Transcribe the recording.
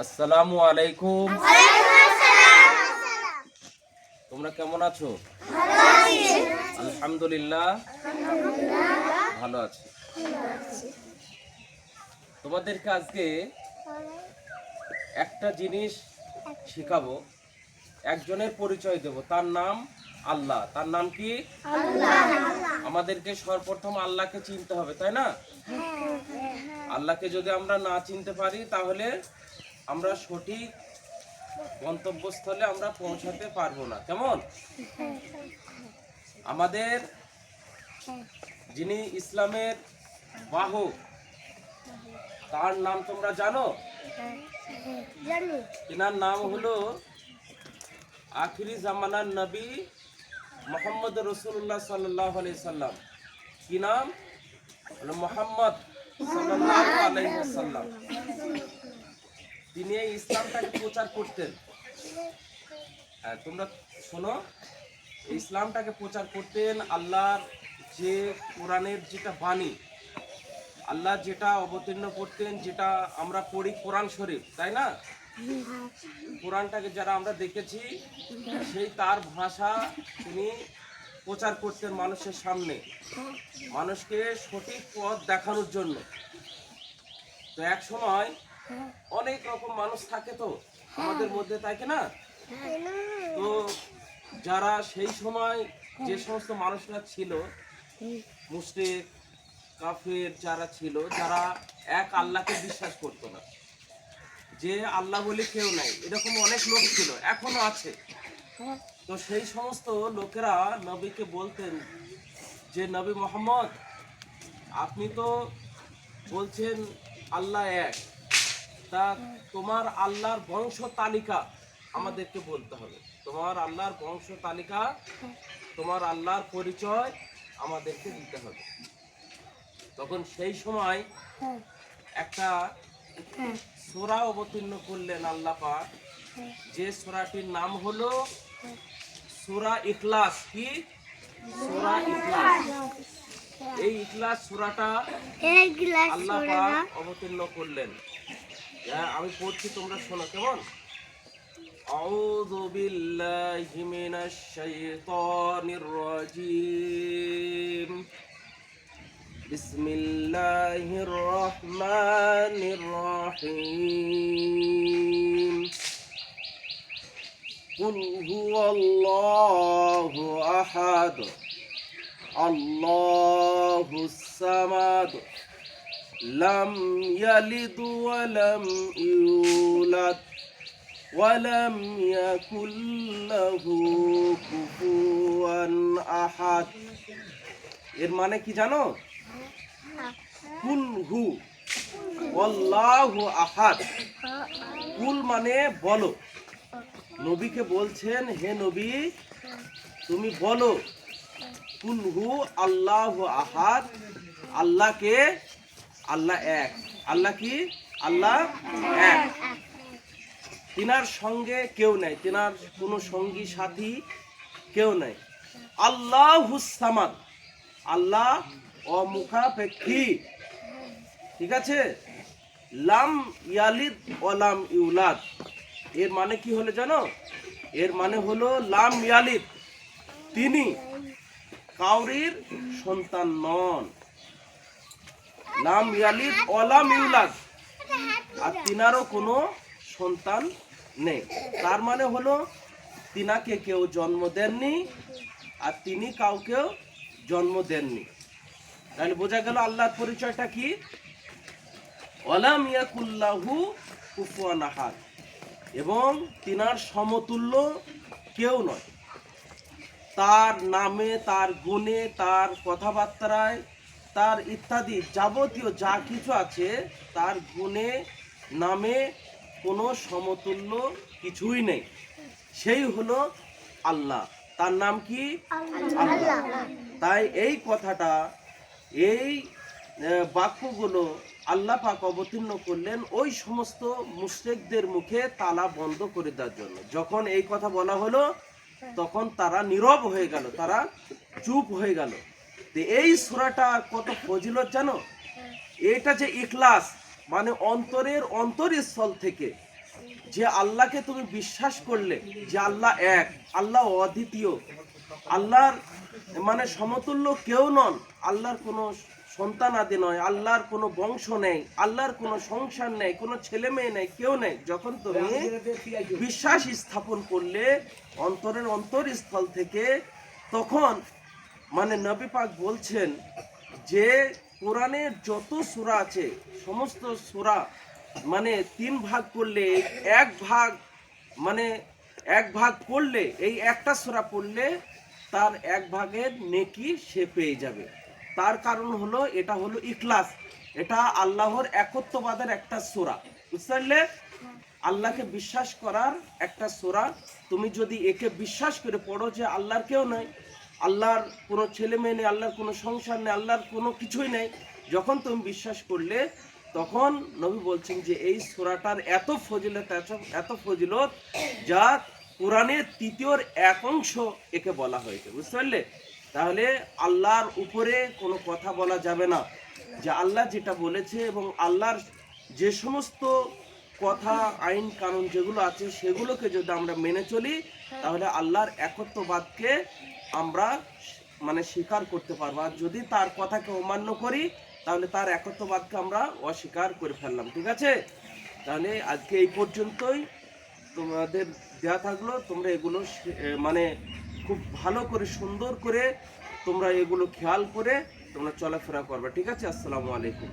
আসসালামু আলাইকুম। তোমরা কেমন আছো? আলহামদুলিল্লাহ ভালো আছি। তোমাদেরকে আজকে একটা জিনিস শেখাবো, একজনের পরিচয় দেব, তার নাম আল্লাহ। তার নাম কি? আমাদেরকে সর্বপ্রথম আল্লাহকে চিনতে হবে, তাই না? আল্লাহকে যদি আমরা না চিনতে পারি তাহলে আমরা সঠিক গন্তব্যস্থলে আমরা পৌঁছাতে পারবো না। কেমন? আমাদের যিনি ইসলামের বাহক, তার নাম তোমরা জানো? এনার নাম হলো আখিরি জামানার নবী মুহাম্মদ রাসূলুল্লাহ সাল্লাল্লাহু আলাইহি সাল্লাম। কি নাম? হলো মুহাম্মদ সাল্লাল্লাহু আলাইহি ওয়াসাল্লাম। তিনি এই ইসলামটাকে প্রচার করতেন। তোমরা শোনো, ইসলামটাকে প্রচার করতেন। আল্লাহর যে কোরআনের যেটা বাণী, আল্লাহ যেটা অবতীর্ণ করতেন, যেটা আমরা পড়ি কোরআন শরীফ, তাই না? কোরআনটাকে যারা আমরা দেখেছি, সেই তার ভাষা তিনি প্রচার করতেন মানুষের সামনে, মানুষকে সঠিক পথ দেখানোর জন্য। তো এক সময় অনেক রকম মানুষ থাকে তো আমাদের মধ্যে, তাই কি না? তো যারা সেই সময় যে সমস্ত মানুষরা ছিল, মুশরিক কাফের যারা ছিল, যারা এক আল্লাহকে বিশ্বাস করতো না, যে আল্লাহ বলে কেউ নাই, এরকম অনেক লোক ছিল, এখনো আছে। তো সেই সমস্ত লোকেরা নবীকে বলতেন যে, নবী মুহাম্মদ, আপনি তো বলছেন আল্লাহ এক, তা তোমার আল্লাহর বংশ তালিকা আমাদেরকে বলতে হবে। তোমার আল্লাহর বংশ তালিকা, তোমার আল্লাহর পরিচয় আমাদেরকে দিতে হবে। তখন সেই সময় একটা সূরা অবতীর্ণ করলেন আল্লাহ পাক, যে সূরাটির নাম হলো সূরা ইখলাস। কি? সূরা ইখলাস। এই ইখলাস সূরাটা আল্লাহ পাক অবতীর্ণ করলেন। আমি পড়ছি, তোমরা শোনো কেমন? আউযু বিল্লাহি মিনাশ শাইতানির রাজীম। বিসমিল্লাহির রহমানির রহিম। কুল হুয়াল্লাহু আহাদ, আল্লাহুস সামাদ, লাম ইয়ালিদ ওয়া লাম ইউলাদ ওয়া লাম ইয়াকুল লাহু কুফুয়ান আহাদ। এর মানে কি জানো? কুল হু আল্লাহু আহাদ। কুল মানে বলো। নবীকে বলছেন, হে নবী, তুমি বলো, কুল হু আল্লাহু আহাদ, আল্লাহকে, আল্লাহ এক। আল্লাহ কি? আল্লাহ এক। তিনার সঙ্গে কেউ নাই, তিনার কোনো সঙ্গী সাথী কেউ নাই। আল্লাহুস সামাদ, আল্লাহ অমুখাপেক্ষী, ঠিক আছে? লাম ইয়ালিদ ওয়া লাম ইউলাদ। এর মানে কি হলো জানো? এর মানে হলো লাম ইয়ালিদ, তিনি কাউরির সন্তান নন। লাম ইয়ালিদ ওয়া লাম ইউলাদ, আর তিনারও কোনো সন্তান নেই। তার মানে হলো তিনাকে কেউ জন্ম দেননি, আর তিনি কাউকেও জন্ম দেননি। তাহলে বোঝা গেল আল্লাহর পরিচয়টা কি? ওয়ালাম ইয়াকুল লাহু কুফুয়ান আহাদ, এবং তিনার সমতুল্য কেউ নয়। তার নামে, তার গুণে, তার কথাবার্তায়, তার ইত্যাদি যাবতীয় যা কিছু আছে, তার গুণে নামে কোনো সমতুল্য কিছুই নেই। সেই হলো আল্লাহ। তার নাম কি? আল্লাহ। তাই এই কথাটা, এই বাক্যগুলো আল্লাহ পাক অবতীর্ণ করলেন ওই সমস্ত মুশরিকদের মুখে তালা বন্ধ করে দেওয়ার জন্য। যখন এই কথা বলা হলো, তখন তারা নীরব হয়ে গেল, তারা চুপ হয়ে গেল। এই সূরাটা কত ফজিলত জানো? এটা যে ইখলাস, মানে অন্তরের অন্তরস্থল থেকে যে আল্লাহকে তুমি বিশ্বাস করলে যে আল্লাহ এক, আল্লাহ অদ্বিতীয়, আল্লাহর মানে সমতুল্য কেউ নন, আল্লাহর কোনো সন্তান আদি নয়, আল্লাহর কোনো বংশ নেই, আল্লাহর কোনো সংসার নেই, কোনো ছেলে মেয়ে নেই, কেউ নেই। যখন তুমি বিশ্বাস স্থাপন করলে অন্তরের অন্তরস্থল থেকে, তখন মানে নবী পাক বলছেন যে কোরআনের যত সূরা আছে সমস্ত সূরা মানে 3 ভাগ করলে এক ভাগ, মানে এক ভাগ পড়লে, এই একটা সূরা পড়লে তার এক ভাগের নেকি সে পেয়ে যাবে। তার কারণ হলো এটা হলো ইখলাস, এটা আল্লাহর একত্ববাদের একটা সূরা, বুঝতে পারলে? আল্লাহকে বিশ্বাস করার একটা সূরা। তুমি যদি একে বিশ্বাস করে পড়ো যে আল্লাহর কেউ নাই, আল্লাহর কোনো ছেলে মেয়ে নেই, আল্লাহর কোনো সংসার নেই, আল্লাহর কোনো কিছুই নেই, যখন তুমি বিশ্বাস করলে তখন নবী বলছেন যে এই সূরাটার এত ফজিলত, এত ফজিলত যা কোরআনের তৃতীয়র এক অংশ একে বলা হয়েছে, বুঝতে পারলে? তাহলে আল্লাহর উপরে কোনো কথা বলা যাবে না, যে আল্লাহ যেটা বলেছে এবং আল্লাহর যে সমস্ত কথা আইন কানুন যেগুলো আছে সেগুলোকে যদি আমরা মেনে চলি, তাহলে আল্লাহর একত্ববাদকে আমরা মানে স্বীকার করতে পারবো। আর যদি তার কথাকে অমান্য করি তাহলে তার একত্ববাদকে আমরা অস্বীকার করে ফেললাম। ঠিক আছে? তাহলে আজকে এই পর্যন্তই তোমাদের দেয়া থাকলো। তোমরা এগুলো মানে খুব ভালো করে সুন্দর করে তোমরা এগুলো খেয়াল করে তোমরা চলাফেরা করবে। ঠিক আছে? আসসালামু আলাইকুম।